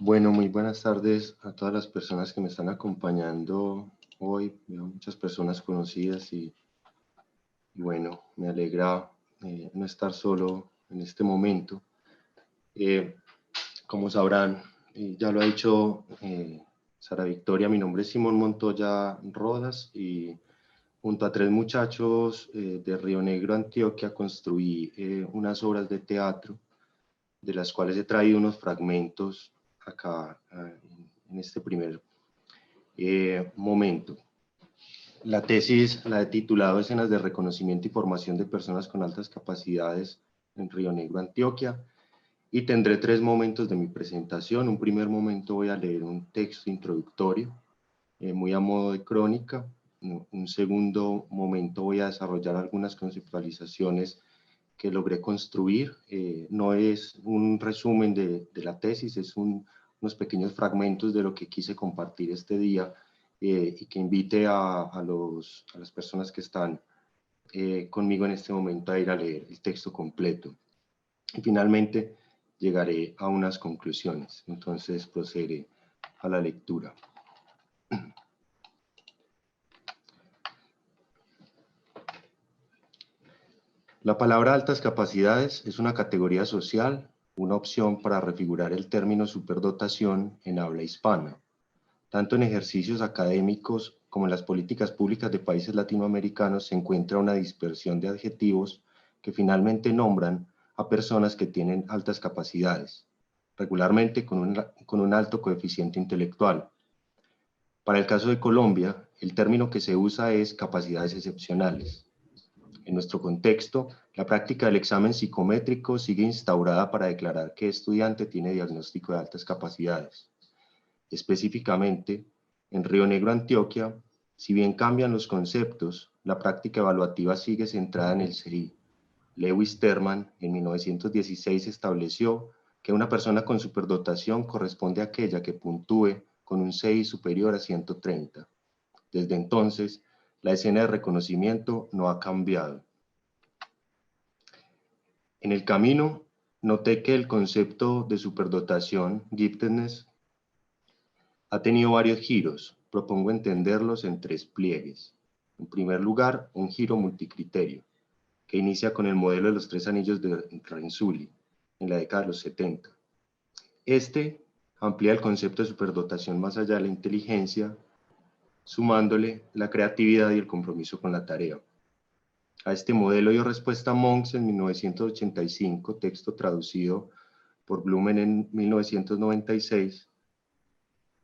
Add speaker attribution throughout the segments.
Speaker 1: Bueno, muy buenas tardes a todas las personas que me están acompañando hoy. Veo muchas personas conocidas y bueno, me alegra no estar solo en este momento. Eh, Como sabrán, ya lo ha dicho Sara Victoria, mi nombre es Simón Montoya Rodas y junto a tres muchachos de Río Negro, Antioquia, construí unas obras de teatro de las cuales he traído unos fragmentos acá en este primer momento. La tesis la he titulado Escenas de reconocimiento y formación de personas con altas capacidades en Río Negro, Antioquia, y tendré tres momentos de mi presentación. Un primer momento voy a leer un texto introductorio, muy a modo de crónica. Un segundo momento voy a desarrollar algunas conceptualizaciones que logré construir. No es un resumen de la tesis, es unos pequeños fragmentos de lo que quise compartir este día y que invite a las personas que están conmigo en este momento a ir a leer el texto completo. Y finalmente llegaré a unas conclusiones. Entonces procederé a la lectura. La palabra altas capacidades es una categoría social, una opción para refigurar el término superdotación en habla hispana, tanto en ejercicios académicos como en las políticas públicas de países latinoamericanos se encuentra una dispersión de adjetivos que finalmente nombran a personas que tienen altas capacidades, regularmente con un alto coeficiente intelectual. Para el caso de Colombia, el término que se usa es capacidades excepcionales. En nuestro contexto, la práctica del examen psicométrico sigue instaurada para declarar que estudiante tiene diagnóstico de altas capacidades. Específicamente, en Río Negro, Antioquia, si bien cambian los conceptos, la práctica evaluativa sigue centrada en el CEI. Lewis Terman, en 1916, estableció que una persona con superdotación corresponde a aquella que puntúe con un CI superior a 130. Desde entonces, la escena de reconocimiento no ha cambiado. En el camino, noté que el concepto de superdotación, giftedness, ha tenido varios giros. Propongo entenderlos en tres pliegues. En primer lugar, un giro multicriterio, que inicia con el modelo de los tres anillos de Renzulli, en la década de los 70. Este amplía el concepto de superdotación más allá de la inteligencia, sumándole la creatividad y el compromiso con la tarea. A este modelo dio respuesta Monks en 1985, texto traducido por Blumen en 1996,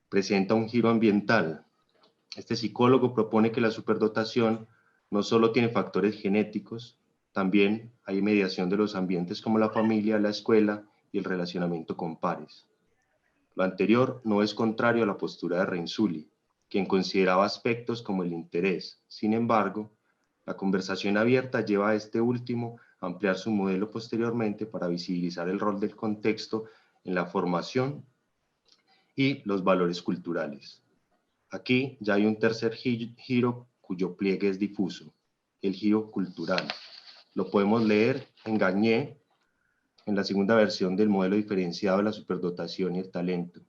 Speaker 1: presenta un giro ambiental. Este psicólogo propone que la superdotación no solo tiene factores genéticos, también hay mediación de los ambientes como la familia, la escuela y el relacionamiento con pares. Lo anterior no es contrario a la postura de Renzulli, quien consideraba aspectos como el interés. Sin embargo, la conversación abierta lleva a este último a ampliar su modelo posteriormente para visibilizar el rol del contexto en la formación y los valores culturales. Aquí ya hay un tercer giro cuyo pliegue es difuso, el giro cultural. Lo podemos leer en Gagné, en la segunda versión del modelo diferenciado de la superdotación y el talento.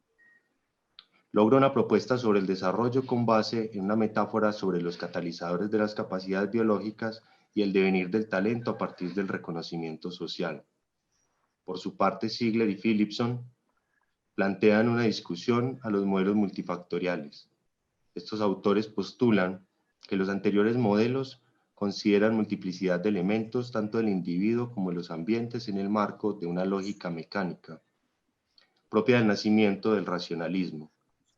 Speaker 1: Logra una propuesta sobre el desarrollo con base en una metáfora sobre los catalizadores de las capacidades biológicas y el devenir del talento a partir del reconocimiento social. Por su parte, Ziegler y Philipson plantean una discusión a los modelos multifactoriales. Estos autores postulan que los anteriores modelos consideran multiplicidad de elementos tanto del individuo como de los ambientes en el marco de una lógica mecánica, propia del nacimiento del racionalismo.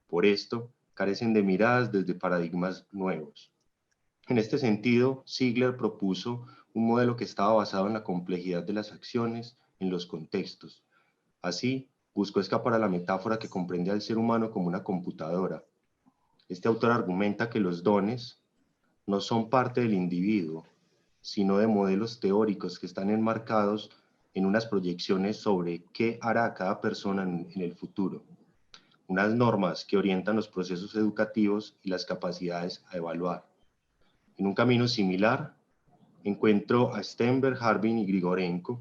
Speaker 1: Por esto, carecen de miradas desde paradigmas nuevos. En este sentido, Ziegler propuso un modelo que estaba basado en la complejidad de las acciones en los contextos. Así, buscó escapar a la metáfora que comprende al ser humano como una computadora. Este autor argumenta que los dones no son parte del individuo, sino de modelos teóricos que están enmarcados en unas proyecciones sobre qué hará cada persona en el futuro, unas normas que orientan los procesos educativos y las capacidades a evaluar. En un camino similar, encuentro a Stenberg, Harbin y Grigorenko,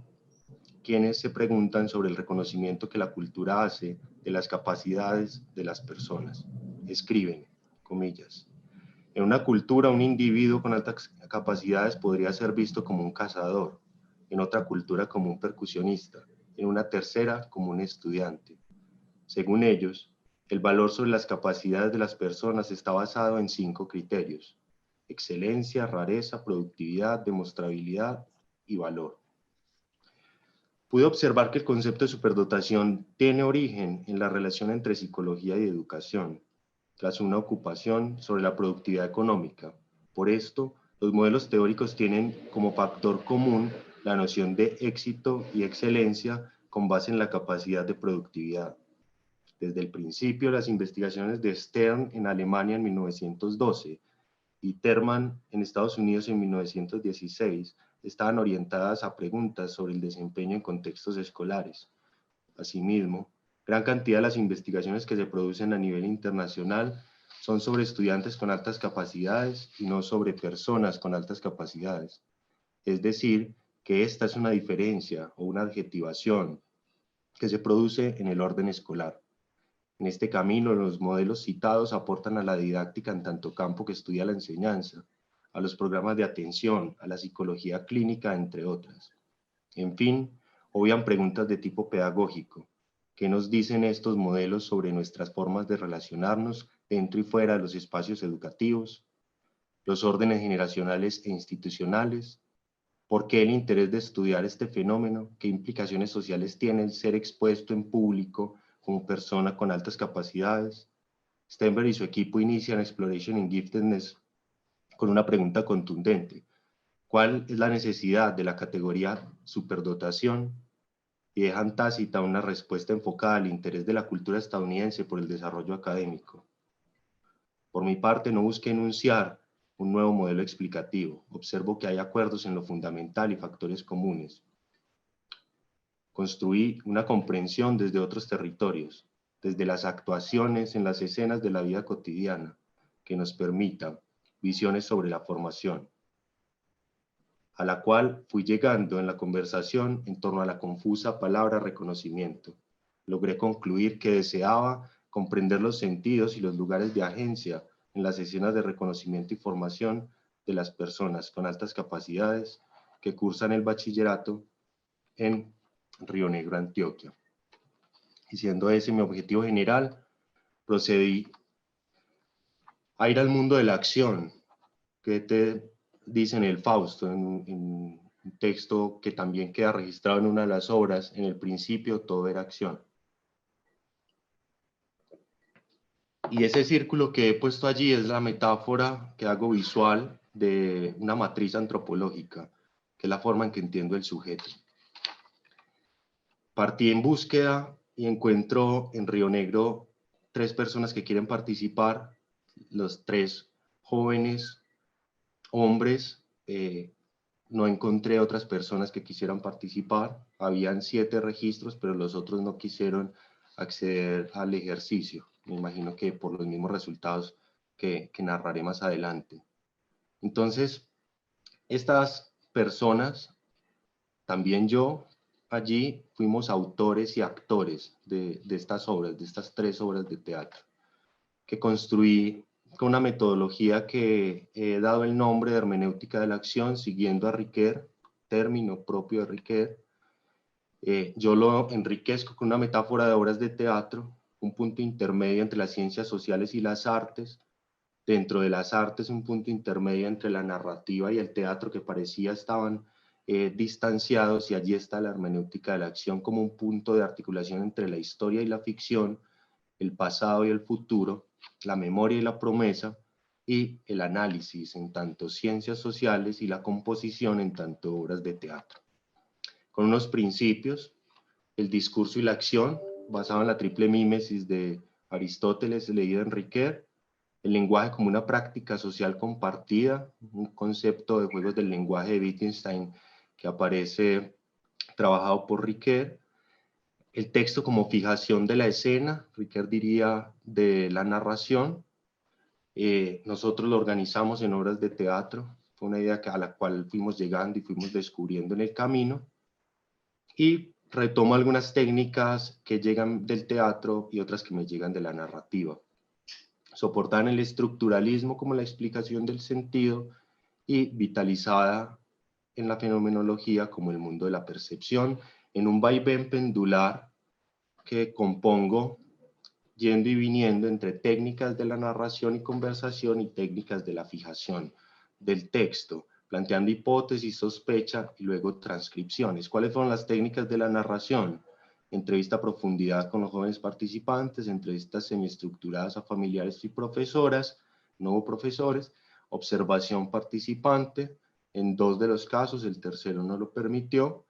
Speaker 1: quienes se preguntan sobre el reconocimiento que la cultura hace de las capacidades de las personas. Escriben, comillas. En una cultura, un individuo con altas capacidades podría ser visto como un cazador, en otra cultura como un percusionista, en una tercera como un estudiante. Según ellos, el valor sobre las capacidades de las personas está basado en 5 criterios: excelencia, rareza, productividad, demostrabilidad y valor. Pude observar que el concepto de superdotación tiene origen en la relación entre psicología y educación, tras una ocupación sobre la productividad económica. Por esto, los modelos teóricos tienen como factor común la noción de éxito y excelencia con base en la capacidad de productividad. Desde el principio, las investigaciones de Stern en Alemania en 1912 y Terman en Estados Unidos en 1916 estaban orientadas a preguntas sobre el desempeño en contextos escolares. Asimismo, gran cantidad de las investigaciones que se producen a nivel internacional son sobre estudiantes con altas capacidades y no sobre personas con altas capacidades. Es decir, que esta es una diferencia o una adjetivación que se produce en el orden escolar. En este camino, los modelos citados aportan a la didáctica en tanto campo que estudia la enseñanza, a los programas de atención, a la psicología clínica, entre otras. En fin, obvian preguntas de tipo pedagógico. ¿Qué nos dicen estos modelos sobre nuestras formas de relacionarnos dentro y fuera de los espacios educativos, los órdenes generacionales e institucionales? ¿Por qué el interés de estudiar este fenómeno? ¿Qué implicaciones sociales tiene el ser expuesto en público como persona con altas capacidades? Stenberg y su equipo inician Exploration in Giftedness con una pregunta contundente: ¿cuál es la necesidad de la categoría superdotación? Y dejan tácita una respuesta enfocada al interés de la cultura estadounidense por el desarrollo académico. Por mi parte, no busqué enunciar un nuevo modelo explicativo. Observo que hay acuerdos en lo fundamental y factores comunes. Construí una comprensión desde otros territorios, desde las actuaciones en las escenas de la vida cotidiana, que nos permita visiones sobre la formación, a la cual fui llegando en la conversación en torno a la confusa palabra reconocimiento. Logré concluir que deseaba comprender los sentidos y los lugares de agencia en las escenas de reconocimiento y formación de las personas con altas capacidades que cursan el bachillerato en Río Negro, Antioquia. Y siendo ese mi objetivo general, procedí a ir al mundo de la acción, que te dice en el Fausto, en un texto que también queda registrado en una de las obras: en el principio todo era acción. Y ese círculo que he puesto allí es la metáfora que hago visual de una matriz antropológica, que es la forma en que entiendo el sujeto. Partí en búsqueda y encuentro en Río Negro 3 personas que quieren participar, los 3 jóvenes hombres. No encontré otras personas que quisieran participar. Habían 7 registros, pero los otros no quisieron acceder al ejercicio. Me imagino que por los mismos resultados que narraré más adelante. Entonces, estas personas, también yo, allí fuimos autores y actores de estas obras, de estas 3 obras de teatro, que construí con una metodología que he dado el nombre de hermenéutica de la acción, siguiendo a Riquet, término propio de Riquet. Yo lo enriquezco con una metáfora de obras de teatro, un punto intermedio entre las ciencias sociales y las artes. Dentro de las artes, un punto intermedio entre la narrativa y el teatro, que parecía estaban distanciados, y allí está la hermenéutica de la acción como un punto de articulación entre la historia y la ficción, el pasado y el futuro, la memoria y la promesa, y el análisis en tanto ciencias sociales y la composición en tanto obras de teatro. Con unos principios: el discurso y la acción, basado en la triple mímesis de Aristóteles, leído en Riquet; el lenguaje como una práctica social compartida, un concepto de juegos del lenguaje de Wittgenstein que aparece trabajado por Riquet; el texto como fijación de la escena, Riquet diría de la narración. Nosotros lo organizamos en obras de teatro, fue una idea a la cual fuimos llegando y fuimos descubriendo en el camino. Y retomo algunas técnicas que llegan del teatro y otras que me llegan de la narrativa. Soportada en el estructuralismo como la explicación del sentido y vitalizada en la fenomenología como el mundo de la percepción, en un vaivén pendular que compongo yendo y viniendo entre técnicas de la narración y conversación y técnicas de la fijación del texto, planteando hipótesis, sospecha y luego transcripciones. ¿Cuáles fueron las técnicas de la narración? Entrevista a profundidad con los jóvenes participantes, entrevistas semiestructuradas a familiares y profesoras, no profesores, observación participante, en 2 de los casos, el tercero no lo permitió,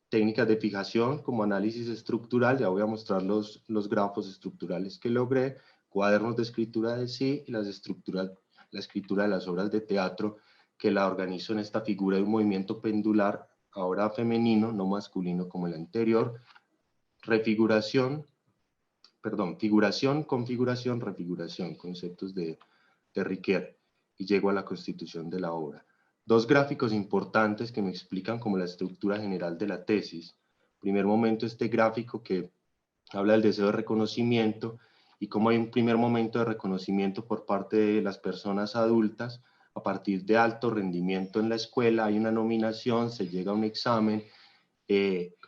Speaker 1: técnicas de fijación como análisis estructural, ya voy a mostrar los grafos estructurales que logré, cuadernos de escritura de sí y la escritura de las obras de teatro que la organizo en esta figura de un movimiento pendular, ahora femenino, no masculino como el anterior, figuración, configuración, refiguración, conceptos de Riquet, y llego a la constitución de la obra. 2 gráficos importantes que me explican como la estructura general de la tesis. Primer momento, este gráfico que habla del deseo de reconocimiento y cómo hay un primer momento de reconocimiento por parte de las personas adultas a partir de alto rendimiento en la escuela, hay una nominación, se llega a un examen,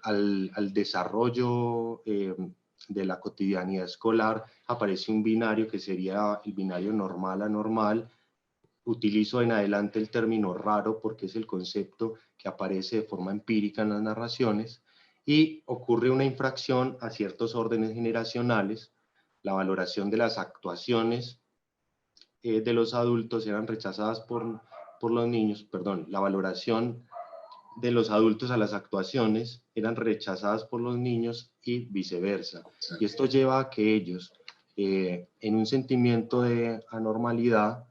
Speaker 1: al desarrollo de la cotidianidad escolar aparece un binario que sería el binario normal-anormal. Utilizo en adelante el término raro porque es el concepto que aparece de forma empírica en las narraciones, y ocurre una infracción a ciertos órdenes generacionales. La valoración de las actuaciones de los adultos eran rechazadas por los niños, perdón, la valoración de los adultos a las actuaciones eran rechazadas por los niños y viceversa. Y esto lleva a que ellos, en un sentimiento de anormalidad,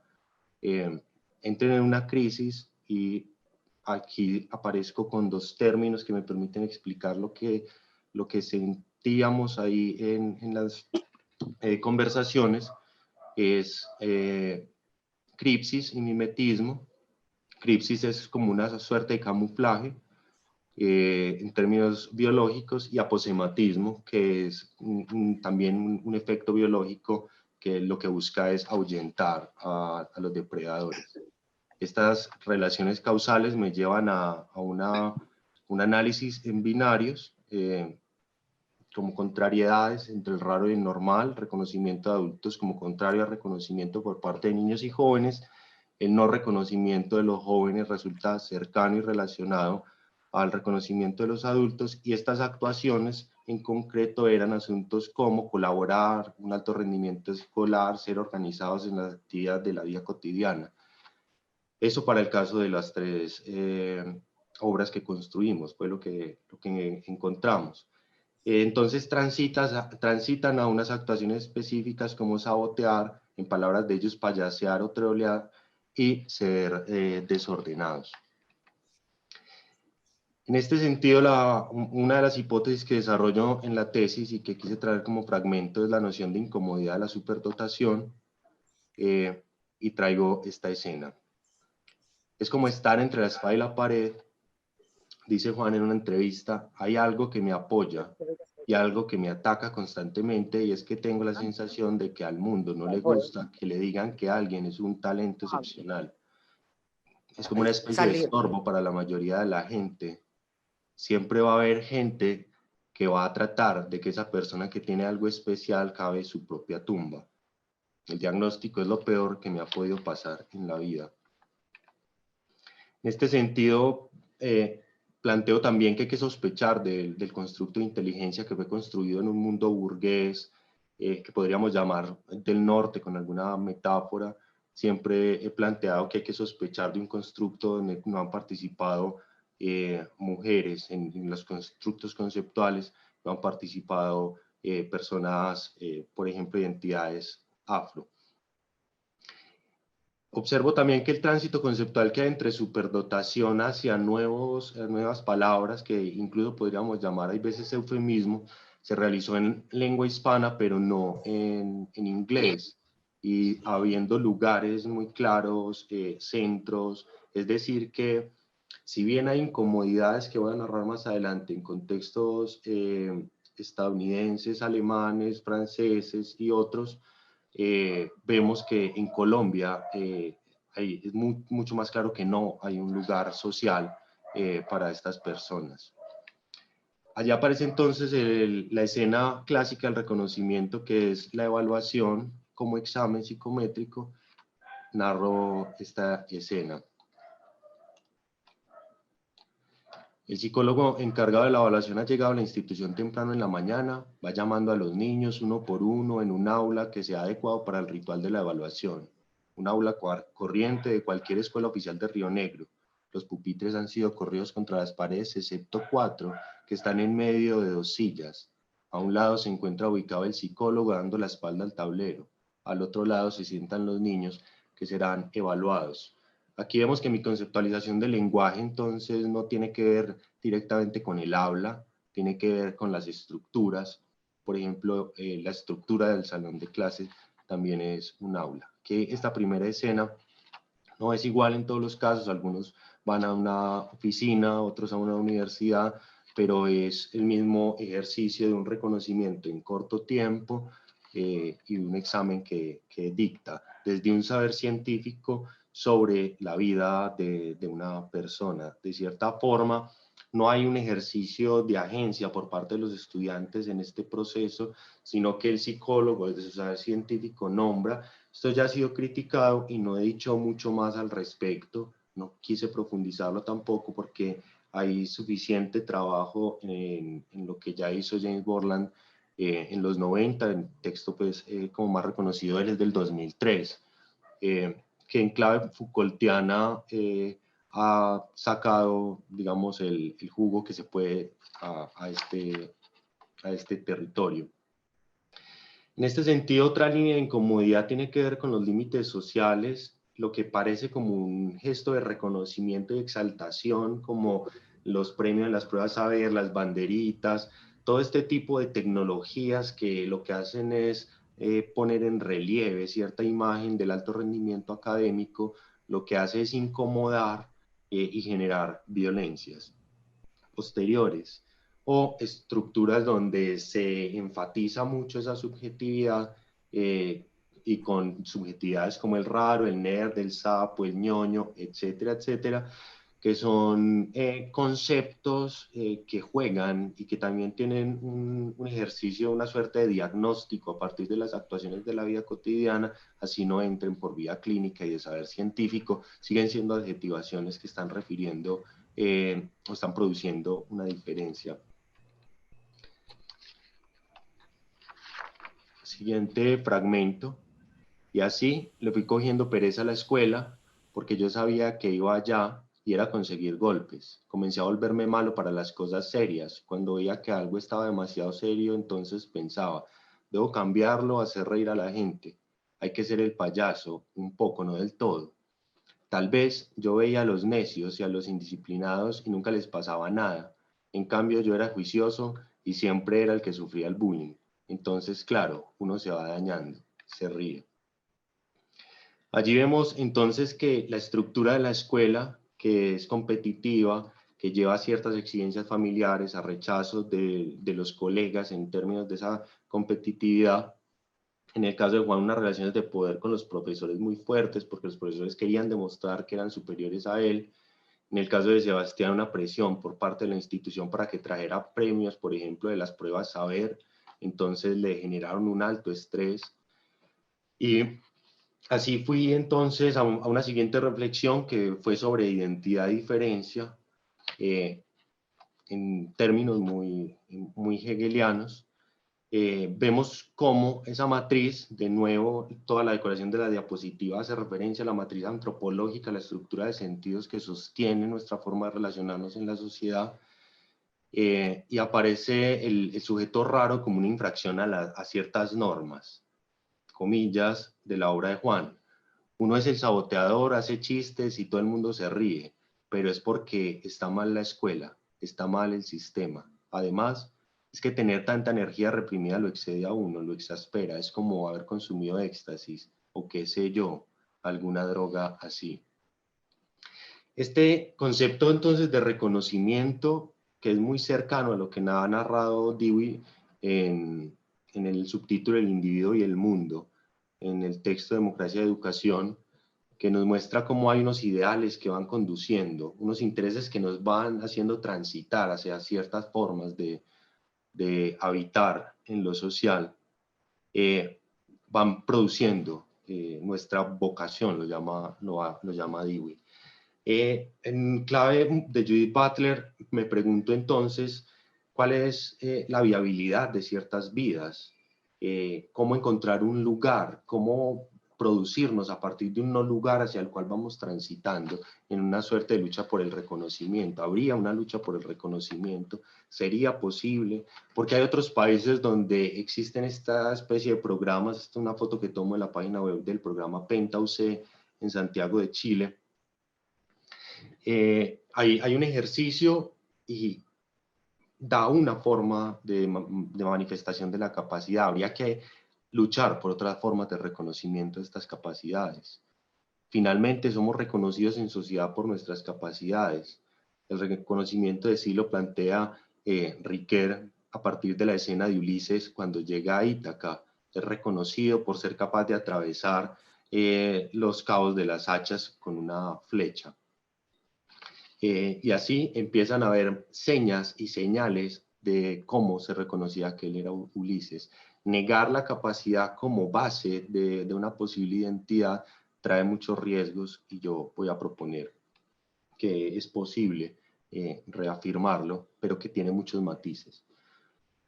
Speaker 1: entren en una crisis, y aquí aparezco con 2 términos que me permiten explicar lo que sentíamos ahí en las conversaciones, es cripsis y mimetismo. Cripsis es como una suerte de camuflaje en términos biológicos, y aposematismo, que es también un efecto biológico que lo que busca es ahuyentar a los depredadores. Estas relaciones causales me llevan a un análisis en binarios, como contrariedades entre el raro y el normal, reconocimiento de adultos como contrario al reconocimiento por parte de niños y jóvenes. El no reconocimiento de los jóvenes resulta cercano y relacionado al reconocimiento de los adultos, y estas actuaciones en concreto eran asuntos como colaborar, un alto rendimiento escolar, ser organizados en las actividades de la vida cotidiana. Eso para el caso de las 3 obras que construimos, fue lo que encontramos. Entonces transitan a unas actuaciones específicas como sabotear, en palabras de ellos payasear o trolear, y ser desordenados. En este sentido, una de las hipótesis que desarrollo en la tesis y que quise traer como fragmento es la noción de incomodidad de la superdotación, y traigo esta escena. Es como estar entre la espada y la pared, dice Juan en una entrevista, hay algo que me apoya y algo que me ataca constantemente, y es que tengo la sensación de que al mundo no le gusta que le digan que alguien es un talento excepcional. Es como una especie de estorbo para la mayoría de la gente. Siempre va a haber gente que va a tratar de que esa persona que tiene algo especial cabe en su propia tumba. El diagnóstico es lo peor que me ha podido pasar en la vida. En este sentido, planteo también que hay que sospechar del constructo de inteligencia que fue construido en un mundo burgués, que podríamos llamar del norte con alguna metáfora. Siempre he planteado que hay que sospechar de un constructo donde no han participado mujeres en los constructos conceptuales, no han participado personas, por ejemplo, identidades afro. Observo también que el tránsito conceptual que hay entre superdotación hacia nuevas palabras, que incluso podríamos llamar a veces eufemismo, se realizó en lengua hispana, pero no en inglés, y habiendo lugares muy claros, centros, es decir, que Si bien hay incomodidades que voy a narrar más adelante en contextos estadounidenses, alemanes, franceses y otros, vemos que en Colombia es mucho más claro que no hay un lugar social para estas personas. Allá aparece entonces la escena clásica del reconocimiento, que es la evaluación como examen psicométrico. Narro esta escena. El psicólogo encargado de la evaluación ha llegado a la institución temprano en la mañana, va llamando a los niños uno por uno en un aula que sea adecuado para el ritual de la evaluación. Un aula corriente de cualquier escuela oficial de Río Negro. Los pupitres han sido corridos contra las paredes, excepto 4 que están en medio de 2 sillas. A un lado se encuentra ubicado el psicólogo dando la espalda al tablero. Al otro lado se sientan los niños que serán evaluados. Aquí vemos que mi conceptualización del lenguaje entonces no tiene que ver directamente con el habla, tiene que ver con las estructuras. Por ejemplo, la estructura del salón de clases también es un aula. Que esta primera escena no es igual en todos los casos, algunos van a una oficina, otros a una universidad, pero es el mismo ejercicio de un reconocimiento en corto tiempo y un examen que dicta desde un saber científico sobre la vida de una persona. De cierta forma, no hay un ejercicio de agencia por parte de los estudiantes en este proceso, sino que el psicólogo, desde su saber científico, nombra. Esto ya ha sido criticado y no he dicho mucho más al respecto, no quise profundizarlo tampoco porque hay suficiente trabajo en lo que ya hizo James Borland en los 90, el texto pues como más reconocido él es del 2003, que en clave Foucaultiana ha sacado, digamos, el jugo que se puede a este territorio. En este sentido, otra línea de incomodidad tiene que ver con los límites sociales, lo que parece como un gesto de reconocimiento y exaltación, como los premios en las pruebas saber, las banderitas, todo este tipo de tecnologías que lo que hacen es poner en relieve cierta imagen del alto rendimiento académico, lo que hace es incomodar y generar violencias posteriores o estructuras donde se enfatiza mucho esa subjetividad y con subjetividades como el raro, el nerd, el sapo, el ñoño, etcétera, etcétera, que son conceptos que juegan y que también tienen un ejercicio, una suerte de diagnóstico a partir de las actuaciones de la vida cotidiana, así no entren por vía clínica y de saber científico, siguen siendo adjetivaciones que están refiriendo o están produciendo una diferencia. Siguiente fragmento. Y así le fui cogiendo pereza a la escuela porque yo sabía que iba allá y era conseguir golpes. Comencé a volverme malo para las cosas serias. Cuando veía que algo estaba demasiado serio, entonces pensaba, debo cambiarlo, hacer reír a la gente. Hay que ser el payaso, un poco, no del todo. Tal vez yo veía a los necios y a los indisciplinados y nunca les pasaba nada. En cambio yo era juicioso y siempre era el que sufría el bullying. Entonces, claro, uno se va dañando, se ríe. Allí vemos entonces que la estructura de la escuela, que es competitiva, que lleva a ciertas exigencias familiares, a rechazos de los colegas en términos de esa competitividad. En el caso de Juan, unas relaciones de poder con los profesores muy fuertes, porque los profesores querían demostrar que eran superiores a él. En el caso de Sebastián, una presión por parte de la institución para que trajera premios, por ejemplo, de las pruebas saber. Entonces le generaron un alto estrés. Y así fui entonces a una siguiente reflexión que fue sobre identidad y diferencia, en términos muy hegelianos. Vemos cómo esa matriz, de nuevo, toda la decoración de la diapositiva hace referencia a la matriz antropológica, la estructura de sentidos que sostiene nuestra forma de relacionarnos en la sociedad, y aparece el sujeto raro como una infracción a ciertas normas, comillas, de la obra de Juan. Uno es el saboteador, hace chistes y todo el mundo se ríe, pero es porque está mal la escuela, está mal el sistema. Además, es que tener tanta energía reprimida lo excede a uno, lo exaspera, es como haber consumido éxtasis o qué sé yo, alguna droga así. Este concepto entonces de reconocimiento, que es muy cercano a lo que ha narrado Dewey en el subtítulo El individuo y el mundo, en el texto Democracia y Educación, que nos muestra cómo hay unos ideales que van conduciendo, unos intereses que nos van haciendo transitar hacia ciertas formas de habitar en lo social, van produciendo nuestra vocación, lo llama Dewey. En clave de Judith Butler, me pregunto entonces, ¿cuál es la viabilidad de ciertas vidas? ¿Cómo encontrar un lugar? ¿Cómo producirnos a partir de un no lugar hacia el cual vamos transitando en una suerte de lucha por el reconocimiento? ¿Habría una lucha por el reconocimiento? ¿Sería posible? Porque hay otros países donde existen esta especie de programas. Esta es una foto que tomo en la página web del programa Penthouse en Santiago de Chile. Hay un ejercicio y da una forma de manifestación de la capacidad. Habría que luchar por otras formas de reconocimiento de estas capacidades. Finalmente, somos reconocidos en sociedad por nuestras capacidades. El reconocimiento de sí lo plantea Riquet a partir de la escena de Ulises cuando llega a Ítaca. Es reconocido por ser capaz de atravesar los cabos de las hachas con una flecha. Y así empiezan a haber señas y señales de cómo se reconocía que él era Ulises. Negar la capacidad como base de una posible identidad trae muchos riesgos y yo voy a proponer que es posible reafirmarlo, pero que tiene muchos matices.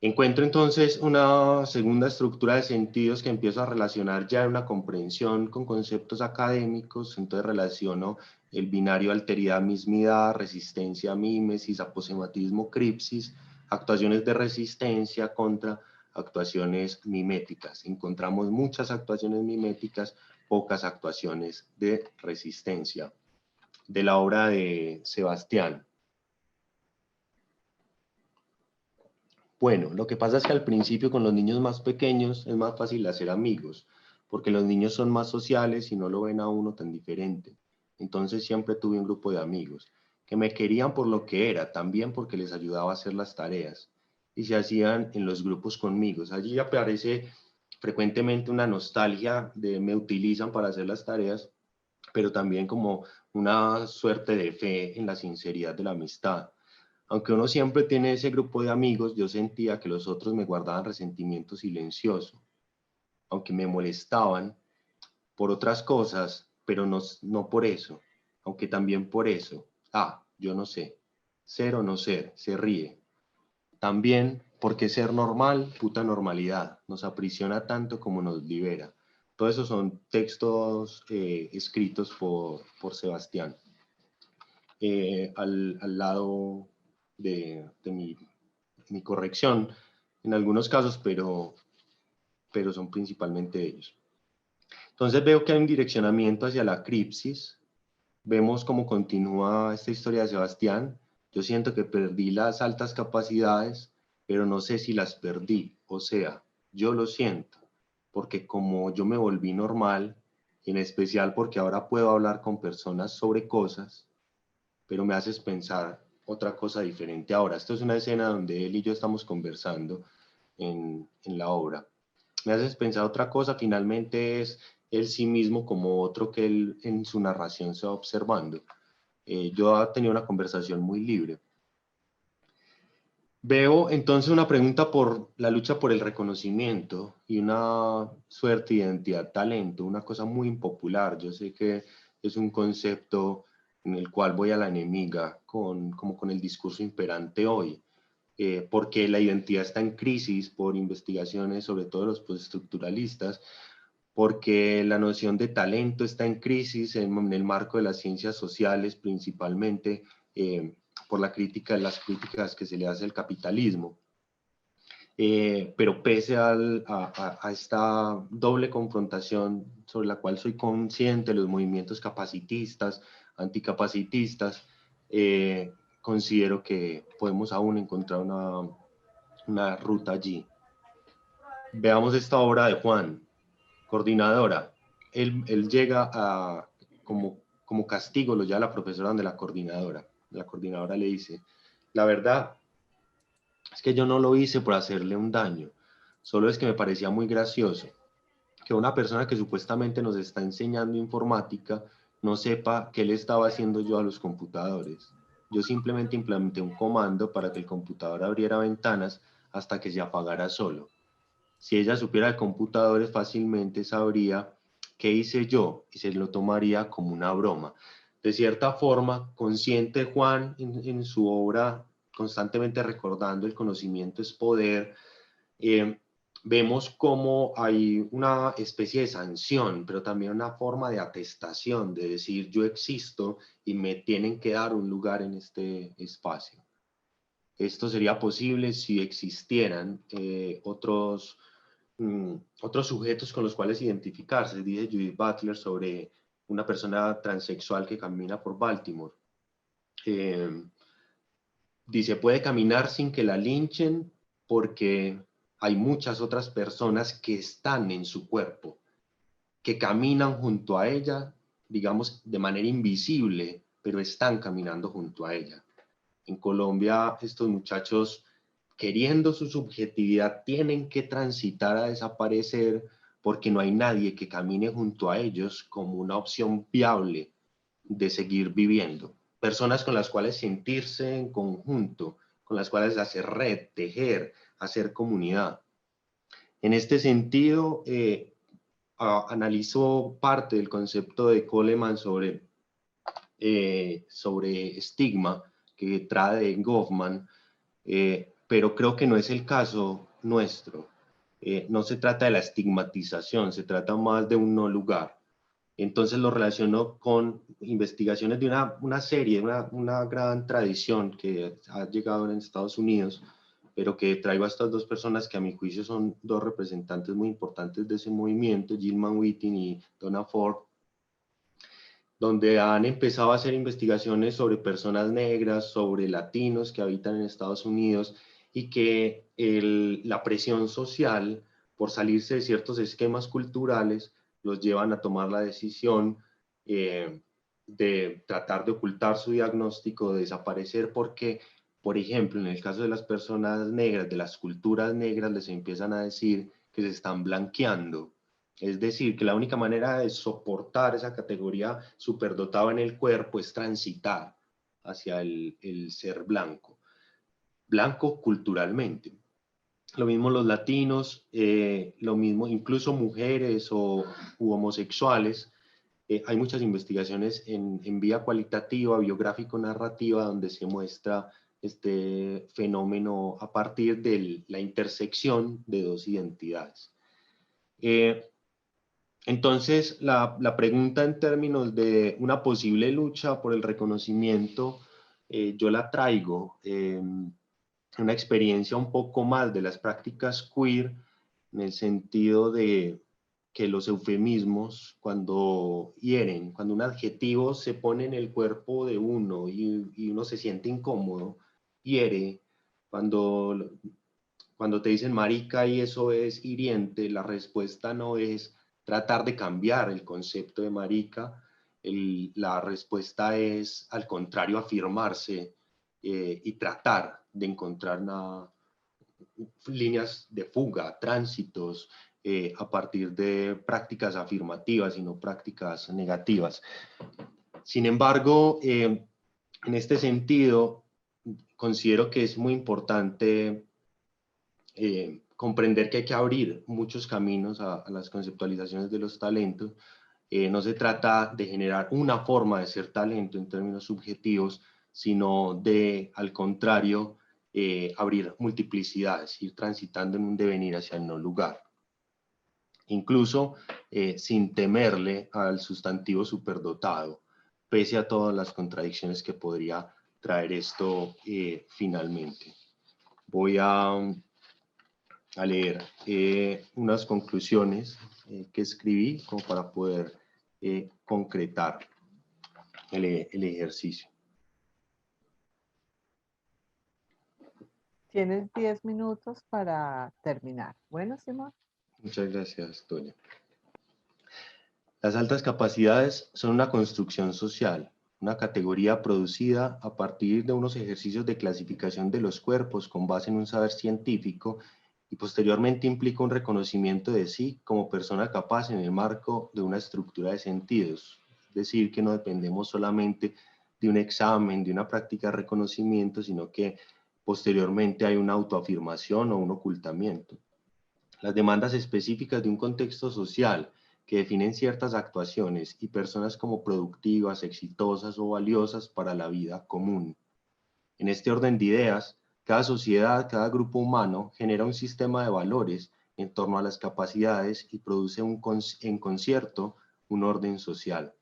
Speaker 1: Encuentro entonces una segunda estructura de sentidos que empiezo a relacionar ya en una comprensión con conceptos académicos. Entonces relaciono el binario alteridad, mismidad, resistencia, mímesis, aposematismo, cripsis, actuaciones de resistencia contra actuaciones miméticas. Encontramos muchas actuaciones miméticas, pocas actuaciones de resistencia. De la obra de Sebastián. Bueno, lo que pasa es que al principio con los niños más pequeños es más fácil hacer amigos, porque los niños son más sociales y no lo ven a uno tan diferente. Entonces siempre tuve un grupo de amigos que me querían por lo que era, también porque les ayudaba a hacer las tareas y se hacían en los grupos conmigo. Allí aparece frecuentemente una nostalgia de me utilizan para hacer las tareas, pero también como una suerte de fe en la sinceridad de la amistad. Aunque uno siempre tiene ese grupo de amigos, yo sentía que los otros me guardaban resentimiento silencioso, aunque me molestaban por otras cosas, pero no por eso, aunque también por eso. Yo no sé, ser o no ser, se ríe. También porque ser normal, puta normalidad, nos aprisiona tanto como nos libera. Todos esos son textos escritos por Sebastián. Al lado de mi corrección en algunos casos, pero son principalmente ellos. Entonces veo que hay un direccionamiento hacia la cripsis. Vemos cómo continúa esta historia de Sebastián. Yo siento que perdí las altas capacidades, pero no sé si las perdí. O sea, yo lo siento, porque como yo me volví normal, en especial porque ahora puedo hablar con personas sobre cosas, pero me haces pensar otra cosa diferente ahora. Esto es una escena donde él y yo estamos conversando en la obra. Me haces pensar otra cosa, finalmente es él sí mismo como otro que él en su narración se va observando. Yo he tenido una conversación muy libre. Veo entonces una pregunta por la lucha por el reconocimiento y una suerte, identidad, talento, una cosa muy impopular. Yo sé que es un concepto en el cual voy a la enemiga como con el discurso imperante hoy, porque la identidad está en crisis por investigaciones, sobre todo los postestructuralistas, porque la noción de talento está en crisis en el marco de las ciencias sociales, principalmente por las críticas que se le hace al capitalismo. Pero pese a esta doble confrontación sobre la cual soy consciente, los movimientos capacitistas, anticapacitistas, considero que podemos aún encontrar una ruta allí. Veamos esta obra de Juan, coordinadora. Él llega como como castigo lo lleva la profesora donde la coordinadora. La coordinadora le dice, la verdad es que yo no lo hice por hacerle un daño, solo es que me parecía muy gracioso que una persona que supuestamente nos está enseñando informática no sepa qué le estaba haciendo yo a los computadores. Yo simplemente implementé un comando para que el computador abriera ventanas hasta que se apagara solo. Si ella supiera de computadores, fácilmente sabría qué hice yo y se lo tomaría como una broma. De cierta forma, consciente Juan en su obra, constantemente recordando el conocimiento es poder, eh, vemos cómo hay una especie de sanción, pero también una forma de atestación, de decir yo existo y me tienen que dar un lugar en este espacio. Esto sería posible si existieran otros sujetos con los cuales identificarse. Dice Judith Butler sobre una persona transexual que camina por Baltimore. Dice, puede caminar sin que la linchen porque hay muchas otras personas que están en su cuerpo, que caminan junto a ella, digamos, de manera invisible, pero están caminando junto a ella. En Colombia, estos muchachos, queriendo su subjetividad, tienen que transitar a desaparecer porque no hay nadie que camine junto a ellos como una opción viable de seguir viviendo. Personas con las cuales sentirse en conjunto, con las cuales hacer red, tejer, hacer comunidad. En este sentido, analizo parte del concepto de Coleman sobre estigma que trae de Goffman, pero creo que no es el caso nuestro. No se trata de la estigmatización, se trata más de un no lugar. Entonces lo relaciono con investigaciones de una serie, una gran tradición que ha llegado en Estados Unidos, pero que traigo a estas dos personas que a mi juicio son dos representantes muy importantes de ese movimiento, Gilman Whitting y Donna Ford, donde han empezado a hacer investigaciones sobre personas negras, sobre latinos que habitan en Estados Unidos y que la presión social por salirse de ciertos esquemas culturales los llevan a tomar la decisión de tratar de ocultar su diagnóstico, de desaparecer porque, por ejemplo, en el caso de las personas negras, de las culturas negras, les empiezan a decir que se están blanqueando. Es decir, que la única manera de soportar esa categoría superdotada en el cuerpo es transitar hacia el ser blanco, blanco culturalmente. Lo mismo los latinos, lo mismo incluso mujeres u homosexuales. Hay muchas investigaciones en vía cualitativa, biográfico-narrativa, donde se muestra este fenómeno a partir de la intersección de dos identidades. Entonces, la pregunta en términos de una posible lucha por el reconocimiento, yo la traigo una experiencia un poco más de las prácticas queer, en el sentido de que los eufemismos, cuando hieren, cuando un adjetivo se pone en el cuerpo de uno y uno se siente incómodo, hiere, cuando te dicen marica y eso es hiriente, la respuesta no es tratar de cambiar el concepto de marica, la respuesta es al contrario afirmarse y tratar de encontrar líneas de fuga, tránsitos a partir de prácticas afirmativas y no prácticas negativas. Sin embargo, en este sentido, considero que es muy importante comprender que hay que abrir muchos caminos a las conceptualizaciones de los talentos. No se trata de generar una forma de ser talento en términos subjetivos, sino de, al contrario, abrir multiplicidades, ir transitando en un devenir hacia el no lugar. Incluso sin temerle al sustantivo superdotado, pese a todas las contradicciones que podría traer esto finalmente. Voy a leer unas conclusiones que escribí como para poder concretar el ejercicio.
Speaker 2: Tienes 10 minutos para terminar. Bueno, Simón.
Speaker 1: Muchas gracias, Toña. Las altas capacidades son una construcción social, una categoría producida a partir de unos ejercicios de clasificación de los cuerpos con base en un saber científico y posteriormente implica un reconocimiento de sí como persona capaz en el marco de una estructura de sentidos. Es decir, que no dependemos solamente de un examen, de una práctica de reconocimiento, sino que posteriormente hay una autoafirmación o un ocultamiento. Las demandas específicas de un contexto social que definen ciertas actuaciones y personas como productivas, exitosas o valiosas para la vida común. En este orden de ideas, cada sociedad, cada grupo humano genera un sistema de valores en torno a las capacidades y produce en concierto un orden social.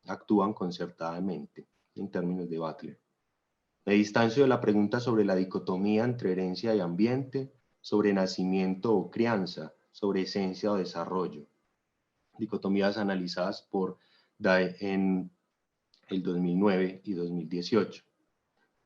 Speaker 1: Actúan concertadamente, en términos de Butler. Me distancio de la pregunta sobre la dicotomía entre herencia y ambiente, sobre nacimiento o crianza, sobre esencia o desarrollo. Dicotomías analizadas por DAE en el 2009 y 2018.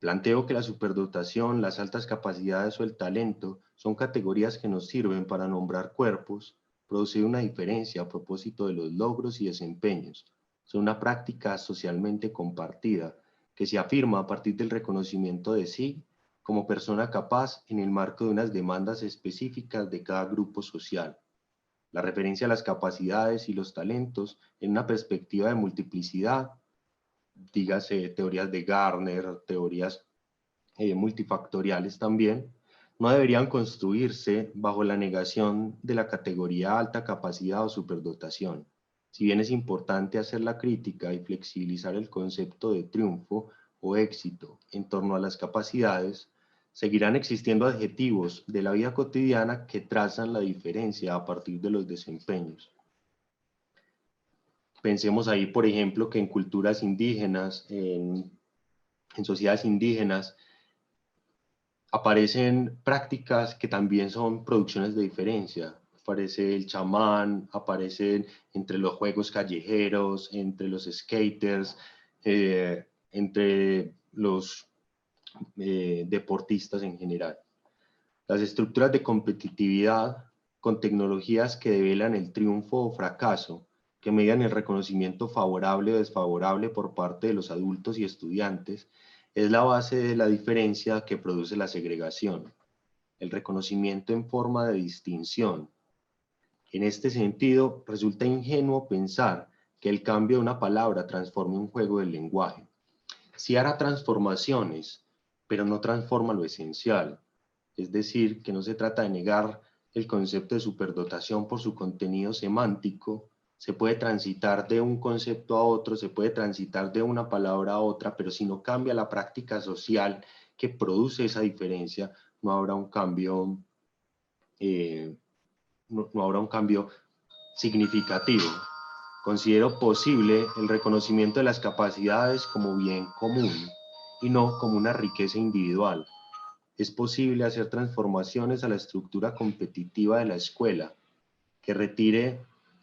Speaker 1: Planteo que la superdotación, las altas capacidades o el talento son categorías que nos sirven para nombrar cuerpos, producir una diferencia a propósito de los logros y desempeños. Son una práctica socialmente compartida que se afirma a partir del reconocimiento de sí como persona capaz en el marco de unas demandas específicas de cada grupo social. La referencia a las capacidades y los talentos en una perspectiva de multiplicidad, dígase teorías de Gardner, teorías multifactoriales también, no deberían construirse bajo la negación de la categoría alta capacidad o superdotación. Si bien es importante hacer la crítica y flexibilizar el concepto de triunfo o éxito en torno a las capacidades, seguirán existiendo adjetivos de la vida cotidiana que trazan la diferencia a partir de los desempeños. Pensemos ahí, por ejemplo, que en culturas indígenas, en sociedades indígenas, aparecen prácticas que también son producciones de diferencia. Aparece el chamán, aparecen entre los juegos callejeros, entre los skaters, entre los deportistas en general. Las estructuras de competitividad con tecnologías que develan el triunfo o fracaso, que median el reconocimiento favorable o desfavorable por parte de los adultos y estudiantes, es la base de la diferencia que produce la segregación, el reconocimiento en forma de distinción. En este sentido, resulta ingenuo pensar que el cambio de una palabra transforme un juego del lenguaje. Sí hará transformaciones, pero no transforma lo esencial. Es decir, que no se trata de negar el concepto de superdotación por su contenido semántico. Se puede transitar de un concepto a otro, se puede transitar de una palabra a otra, pero si no cambia la práctica social que produce esa diferencia, no habrá un cambio, no habrá un cambio significativo. Considero posible el reconocimiento de las capacidades como bien común y no como una riqueza individual. Es posible hacer transformaciones a la estructura competitiva de la escuela que retire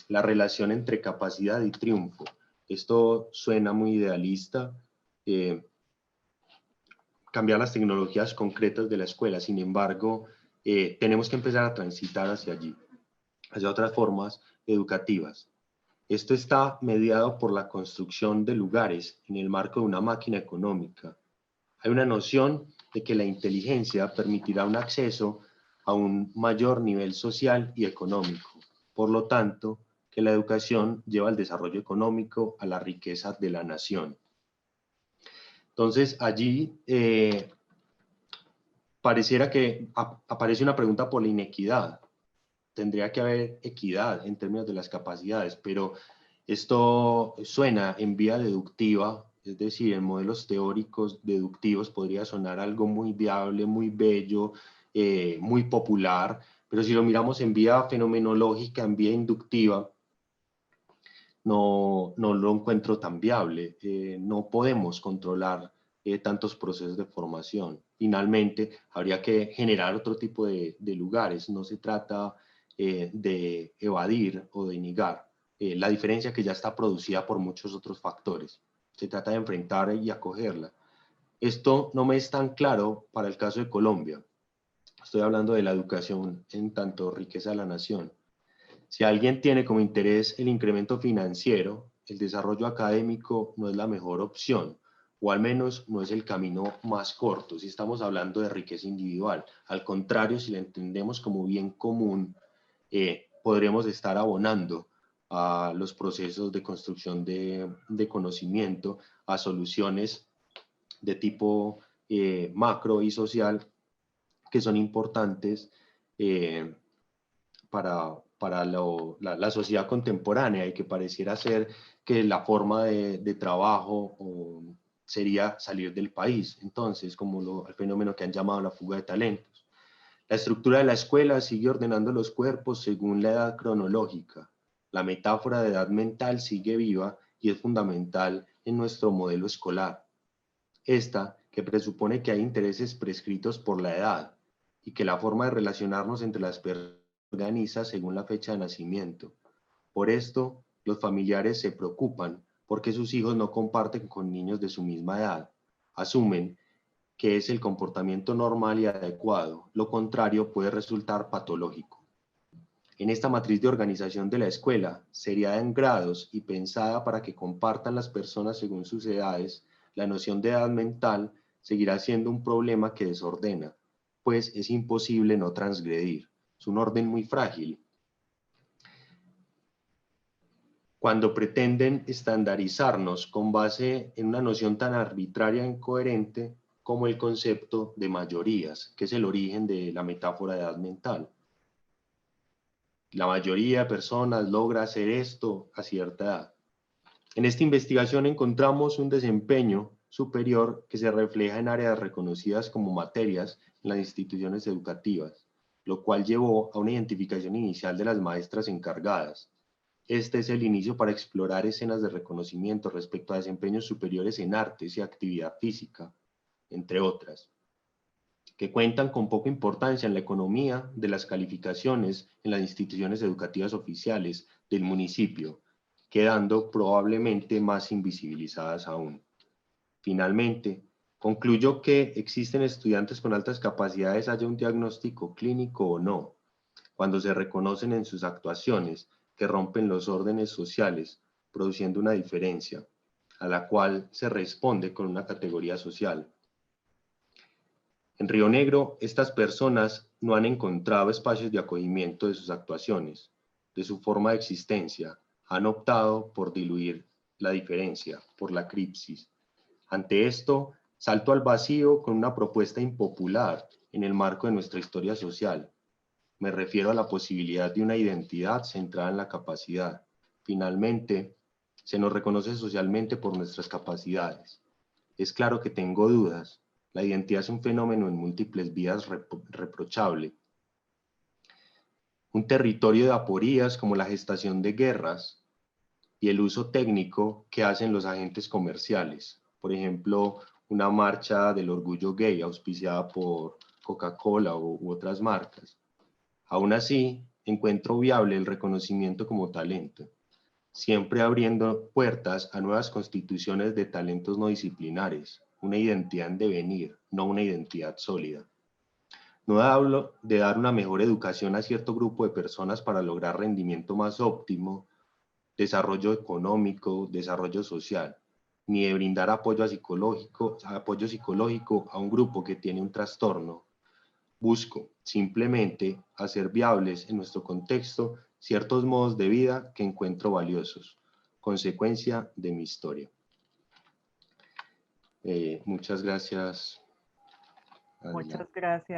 Speaker 1: la relación entre capacidad y triunfo. Esto suena muy idealista, cambiar las tecnologías concretas de la escuela. Sin embargo, tenemos que empezar a transitar hacia allí, hacia otras formas educativas. Esto está mediado por la construcción de lugares en el marco de una máquina económica. Hay una noción de que la inteligencia permitirá un acceso a un mayor nivel social y económico. Por lo tanto, que la educación lleva al desarrollo económico, a la riqueza de la nación. Entonces, allí pareciera que aparece una pregunta por la inequidad. Tendría que haber equidad en términos de las capacidades, pero esto suena en vía deductiva, es decir, en modelos teóricos deductivos podría sonar algo muy viable, muy bello, muy popular, pero si lo miramos en vía fenomenológica, en vía inductiva, no lo encuentro tan viable. No podemos controlar tantos procesos de formación. Finalmente, habría que generar otro tipo de lugares. No se trata de evadir o de negar la diferencia que ya está producida por muchos otros factores. Se trata de enfrentar y acogerla. Esto no me es tan claro para el caso de Colombia. Estoy hablando de la educación en tanto riqueza de la nación. Si alguien tiene como interés el incremento financiero, el desarrollo académico no es la mejor opción, o al menos no es el camino más corto si estamos hablando de riqueza individual. Al contrario, si la entendemos como bien común, podremos estar abonando a los procesos de construcción de conocimiento, a soluciones de tipo macro y social que son importantes eh, para la sociedad contemporánea y que pareciera ser que la forma de trabajo sería salir del país. Entonces, como el fenómeno que han llamado la fuga de talentos. La estructura de la escuela sigue ordenando los cuerpos según la edad cronológica. La metáfora de edad mental sigue viva y es fundamental en nuestro modelo escolar. Esta, que presupone que hay intereses prescritos por la edad y que la forma de relacionarnos entre las personas se organiza según la fecha de nacimiento. Por esto, los familiares se preocupan porque sus hijos no comparten con niños de su misma edad. Asumen que es el comportamiento normal y adecuado. Lo contrario puede resultar patológico. En esta matriz de organización de la escuela, seriada en grados y pensada para que compartan las personas según sus edades, la noción de edad mental seguirá siendo un problema que desordena, pues es imposible no transgredir. Es un orden muy frágil. Cuando pretenden estandarizarnos con base en una noción tan arbitraria e incoherente como el concepto de mayorías, que es el origen de la metáfora de edad mental. La mayoría de personas logra hacer esto a cierta edad. En esta investigación encontramos un desempeño superior que se refleja en áreas reconocidas como materias en las instituciones educativas, lo cual llevó a una identificación inicial de las maestras encargadas. Este es el inicio para explorar escenas de reconocimiento respecto a desempeños superiores en artes y actividad física, entre otras, que cuentan con poca importancia en la economía de las calificaciones en las instituciones educativas oficiales del municipio, quedando probablemente más invisibilizadas aún. Finalmente, concluyo que existen estudiantes con altas capacidades, haya un diagnóstico clínico o no, cuando se reconocen en sus actuaciones que rompen los órdenes sociales, produciendo una diferencia, a la cual se responde con una categoría social. En Río Negro, estas personas no han encontrado espacios de acogimiento de sus actuaciones, de su forma de existencia, han optado por diluir la diferencia, por la cripsis. Ante esto, salto al vacío con una propuesta impopular en el marco de nuestra historia social. Me refiero a la posibilidad de una identidad centrada en la capacidad. Finalmente, se nos reconoce socialmente por nuestras capacidades. Es claro que tengo dudas. La identidad es un fenómeno en múltiples vías reprochable. Un territorio de aporías como la gestación de guerras y el uso técnico que hacen los agentes comerciales. Por ejemplo, una marcha del orgullo gay auspiciada por Coca-Cola u otras marcas. Aún así, encuentro viable el reconocimiento como talento, siempre abriendo puertas a nuevas constituciones de talentos no disciplinares, una identidad en devenir, no una identidad sólida. No hablo de dar una mejor educación a cierto grupo de personas para lograr rendimiento más óptimo, desarrollo económico, desarrollo social, ni de brindar apoyo psicológico a un grupo que tiene un trastorno. Busco simplemente hacer viables en nuestro contexto ciertos modos de vida que encuentro valiosos, consecuencia de mi historia. Muchas gracias, Adrián.
Speaker 2: Muchas gracias.